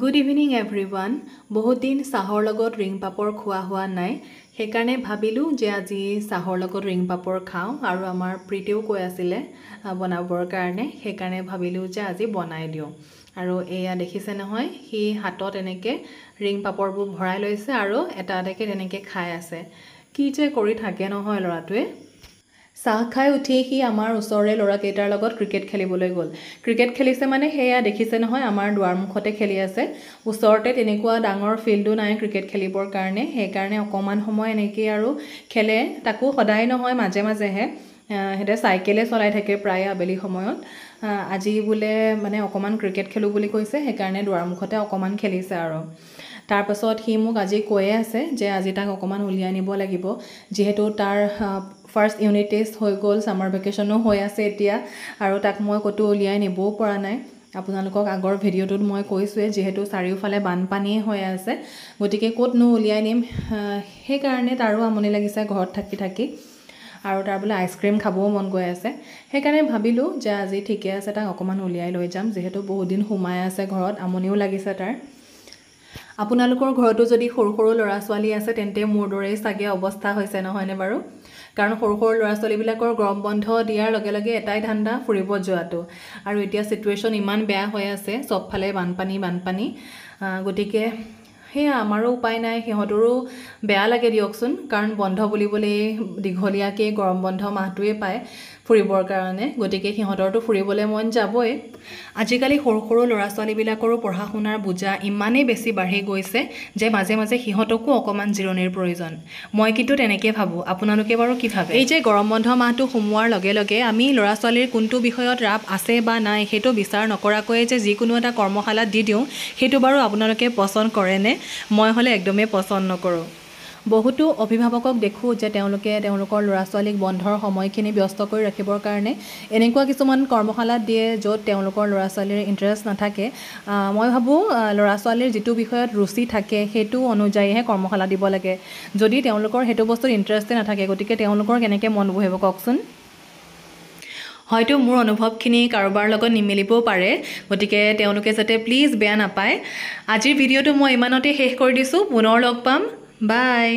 Good evening everyone. বহুত দিন চাহৰ লগত ৰিং পাপৰ খোৱা হোৱা নাই। সেইকাৰণে ভাবিলোঁ যে আজি চাহৰ লগত ৰিং পাপৰ খাওঁ আৰু আমাৰ প্ৰীতিও কৈ আছিলে বনাবৰ কাৰণে। সেইকাৰণে ভাবিলোঁ যে আজি বনাই দিওঁ। আৰু এয়া দেখিছে নহয়, সি হাতত এনেকৈ ৰিং পাপৰবোৰ ভৰাই লৈছে আৰু এটা এটাকৈ তেনেকৈ খাই আছে। কি যে কৰি থাকে নহয় ল'ৰাটোৱে। চাহ খাই উঠি সি আমাৰ ওচৰৰে ল'ৰাকেইটাৰ লগত ক্ৰিকেট খেলিবলৈ গ'ল। ক্ৰিকেট খেলিছে মানে সেয়া দেখিছে নহয়, আমাৰ দুৱাৰমুখতে খেলি আছে। ওচৰতে তেনেকুৱা ডাঙৰ ফিল্ডো নাই ক্ৰিকেট খেলিবৰ কাৰণে। সেইকাৰণে অকণমান সময় এনেকৈ আৰু খেলে, তাকো সদায় নহয়, মাজে মাজেহে। সিহঁতে চাইকেলে চলাই থাকে প্ৰায় আবেলি সময়ত। আজি বোলে মানে অকণমান ক্ৰিকেট খেলোঁ বুলি কৈছে, সেইকাৰণে দুৱাৰমুখতে অকণমান খেলিছে আৰু। তাৰপাছত সি মোক আজি কৈয়ে আছে যে আজি তাক অকণমান উলিয়াই নিব লাগিব, যিহেতু তাৰ ফাৰ্ষ্ট ইউনিট টেষ্ট হৈ গ'ল, ছামাৰ ভেকেশ্যনো হৈ আছে এতিয়া, আৰু তাক মই ক'তো উলিয়াই নিবও পৰা নাই। আপোনালোকক আগৰ ভিডিঅ'টোত মই কৈছোঁৱে, যিহেতু চাৰিওফালে বানপানীয়ে হৈ আছে, গতিকে ক'তনো উলিয়াই নিম। সেইকাৰণে তাৰো আমনি লাগিছে ঘৰত থাকি থাকি, আৰু তাৰ বোলে আইচক্ৰীম খাবও মন গৈ আছে। সেইকাৰণে ভাবিলোঁ যে আজি ঠিকে আছে, তাক অকণমান উলিয়াই লৈ যাম, যিহেতু বহুত দিন সোমাই আছে ঘৰত, আমনিও লাগিছে তাৰ। আপোনালোকৰ ঘৰতো যদি সৰু সৰু ল'ৰা ছোৱালী আছে তেন্তে মোৰ দৰেই চাগে অৱস্থা হৈছে, নহয়নে বাৰু? কাৰণ সৰু সৰু ল'ৰা ছোৱালীবিলাকৰ গৰম বন্ধ দিয়াৰ লগে লগে এটাই ধান্দা, ফুৰিব যোৱাটো। আৰু এতিয়া চিটুৱেশ্যন ইমান বেয়া হৈ আছে, চবফালে বানপানী। গতিকে সেয়া আমাৰো উপায় নাই, সিহঁতৰো বেয়া লাগে দিয়কচোন, কাৰণ বন্ধ বুলিবলৈ দীঘলীয়াকৈ গৰম বন্ধ মাহটোৱে পায় ফুৰিবৰ কাৰণে। গতিকে সিহঁতৰতো ফুৰিবলৈ মন যাবই। আজিকালি সৰু সৰু ল'ৰা ছোৱালীবিলাকৰো পঢ়া শুনাৰ বোজা ইমানেই বেছি বাঢ়ি গৈছে যে মাজে মাজে সিহঁতকো অকণমান জিৰণিৰ প্ৰয়োজন। মই কিন্তু তেনেকৈ ভাবোঁ। আপোনালোকে বাৰু কি ভাবে? এই যে গৰম বন্ধ মাহটো সোমোৱাৰ লগে লগে আমি ল'ৰা ছোৱালীৰ কোনটো বিষয়ত ৰাপ আছে বা নাই সেইটো বিচাৰ নকৰাকৈয়ে যে যিকোনো এটা কৰ্মশালাত দি দিওঁ, সেইটো বাৰু আপোনালোকে পচন্দ কৰেনে? মই হ'লে একদমেই পচন্দ নকৰোঁ। বহুতো অভিভাৱকক দেখোঁ যে তেওঁলোকে তেওঁলোকৰ ল'ৰা ছোৱালীক বন্ধৰ সময়খিনি ব্যস্ত কৰি ৰাখিবৰ কাৰণে এনেকুৱা কিছুমান কৰ্মশালাত দিয়ে য'ত তেওঁলোকৰ ল'ৰা ছোৱালীৰ ইণ্টাৰেষ্ট নাথাকে। মই ভাবোঁ ল'ৰা ছোৱালীৰ যিটো বিষয়ত ৰুচি থাকে সেইটো অনুযায়ীহে কৰ্মশালা দিব লাগে। যদি তেওঁলোকৰ সেইটো বস্তুত ইণ্টাৰেষ্টে নাথাকে, গতিকে তেওঁলোকৰ কেনেকৈ মন বহিব কওকচোন? হয়তো মোৰ অনুভৱখিনি কাৰোবাৰ লগত নিমিলিবও পাৰে, গতিকে তেওঁলোকে যাতে প্লিজ বেয়া নাপায়। আজিৰ ভিডিঅ'টো মই ইমানতে শেষ কৰি দিছোঁ। পুনৰ লগ পাম। বাই।